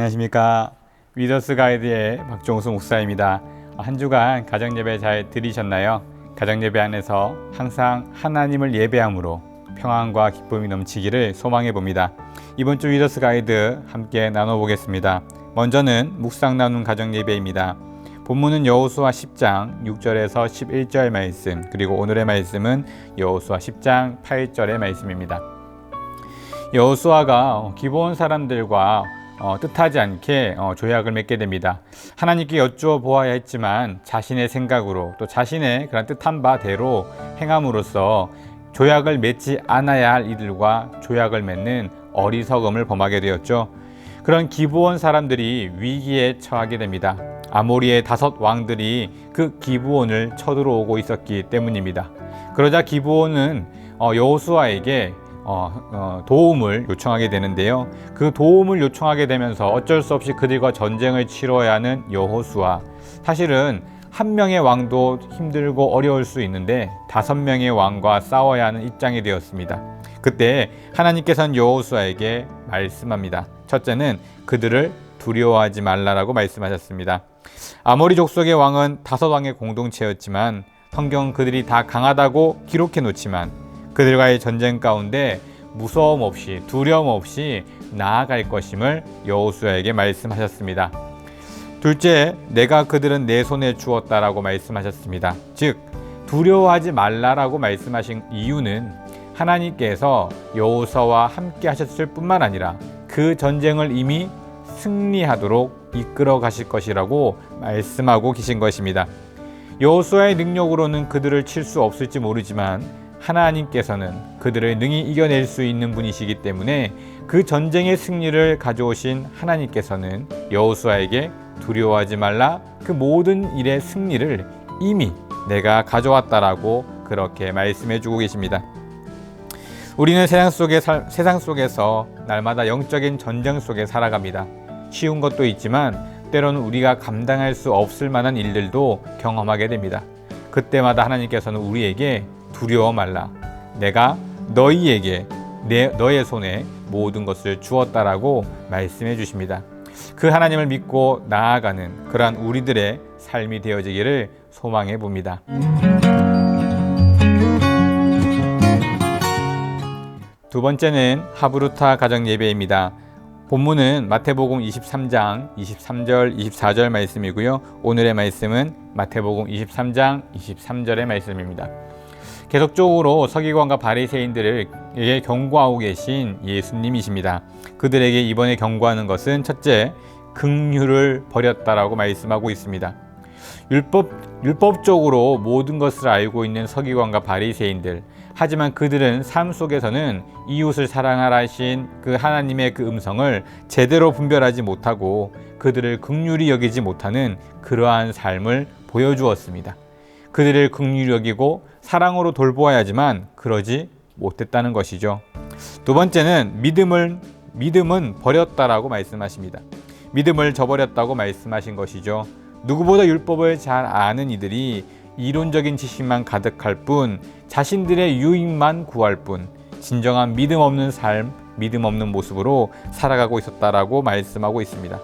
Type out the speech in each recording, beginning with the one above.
안녕하십니까. 위더스 가이드의 박종수 목사입니다. 한 주간 가정예배 잘 드리셨나요? 가정예배 안에서 항상 하나님을 예배함으로 평안과 기쁨이 넘치기를 소망해 봅니다. 이번 주 위더스 가이드 함께 나눠보겠습니다. 먼저는 묵상 나눈 가정예배입니다. 본문은 여호수아 10장 6절에서 11절 말씀, 그리고 오늘의 말씀은 여호수아 10장 8절의 말씀입니다. 여호수아가 기브온 사람들과 뜻하지 않게 조약을 맺게 됩니다. 하나님께 여쭈어 보아야 했지만 자신의 생각으로 또 자신의 그런 뜻한 바대로 행함으로써 조약을 맺지 않아야 할 이들과 조약을 맺는 어리석음을 범하게 되었죠. 그런 기브온 사람들이 위기에 처하게 됩니다. 아모리의 5 왕들이 그 기브온을 쳐들어오고 있었기 때문입니다. 그러자 기브온은 여호수아에게 도움을 요청하게 되는데요. 그 도움을 요청하게 되면서 어쩔 수 없이 그들과 전쟁을 치러야 하는 여호수아. 사실은 한 명의 왕도 힘들고 어려울 수 있는데 5명의 왕과 싸워야 하는 입장이 되었습니다. 그때 하나님께서는 여호수아에게 말씀합니다. 첫째는 그들을 두려워하지 말라라고 말씀하셨습니다. 아모리 족속의 왕은 5왕의 공동체였지만 성경은 그들이 다 강하다고 기록해 놓지만 그들과의 전쟁 가운데 무서움 없이 두려움 없이 나아갈 것임을 여호수아에게 말씀하셨습니다. 둘째, 내가 그들은 내 손에 주었다라고 말씀하셨습니다. 즉 두려워하지 말라라고 말씀하신 이유는 하나님께서 여호수아와 함께 하셨을 뿐만 아니라 그 전쟁을 이미 승리하도록 이끌어 가실 것이라고 말씀하고 계신 것입니다. 여호수아의 능력으로는 그들을 칠 수 없을지 모르지만 하나님께서는 그들을 능히 이겨낼 수 있는 분이시기 때문에 그 전쟁의 승리를 가져오신 하나님께서는 여호수아에게 두려워하지 말라, 그 모든 일의 승리를 이미 내가 가져왔다라고 그렇게 말씀해 주고 계십니다. 우리는 세상 속에서 날마다 영적인 전쟁 속에 살아갑니다. 쉬운 것도 있지만 때로는 우리가 감당할 수 없을 만한 일들도 경험하게 됩니다. 그때마다 하나님께서는 우리에게 두려워 말라, 내가 너희에게 너의 손에 모든 것을 주었다라고 말씀해 주십니다. 그 하나님을 믿고 나아가는 그러한 우리들의 삶이 되어지기를 소망해 봅니다. 두 번째는 하브루타 가정 예배입니다. 본문은 마태복음 23장 23절 24절 말씀이고요. 오늘의 말씀은 마태복음 23장 23절의 말씀입니다. 계속적으로 서기관과 바리새인들에게 경고하고 계신 예수님이십니다. 그들에게 이번에 경고하는 것은 첫째, 긍휼을 버렸다라고 말씀하고 있습니다. 율법적으로 모든 것을 알고 있는 서기관과 바리새인들, 하지만 그들은 삶 속에서는 이웃을 사랑하라 하신 그 하나님의 그 음성을 제대로 분별하지 못하고 그들을 긍휼히 여기지 못하는 그러한 삶을 보여주었습니다. 그들을 긍휼히 여기고 사랑으로 돌보아야지만 그러지 못했다는 것이죠. 두 번째는 믿음은 버렸다라고 말씀하십니다. 믿음을 저버렸다고 말씀하신 것이죠. 누구보다 율법을 잘 아는 이들이 이론적인 지식만 가득할 뿐, 자신들의 유익만 구할 뿐, 진정한 믿음 없는 삶, 믿음 없는 모습으로 살아가고 있었다라고 말씀하고 있습니다.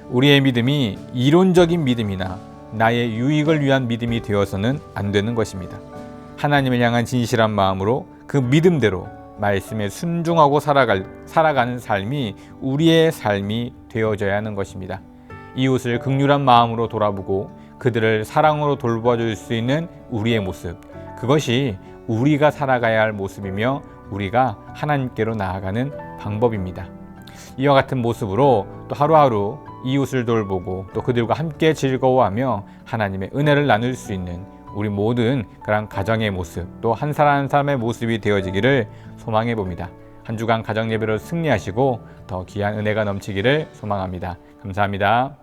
우리의 믿음이 이론적인 믿음이나 나의 유익을 위한 믿음이 되어서는 안 되는 것입니다. 하나님을 향한 진실한 마음으로 그 믿음대로 말씀에 순종하고 살아가는 삶이 우리의 삶이 되어져야 하는 것입니다. 이웃을 긍휼한 마음으로 돌아보고 그들을 사랑으로 돌봐줄 수 있는 우리의 모습, 그것이 우리가 살아가야 할 모습이며 우리가 하나님께로 나아가는 방법입니다. 이와 같은 모습으로 또 하루하루 이웃을 돌보고 또 그들과 함께 즐거워하며 하나님의 은혜를 나눌 수 있는 우리 모든 그런 가정의 모습, 또 한 사람 한 사람의 모습이 되어지기를 소망해 봅니다. 한 주간 가정 예배로 승리하시고 더 귀한 은혜가 넘치기를 소망합니다. 감사합니다.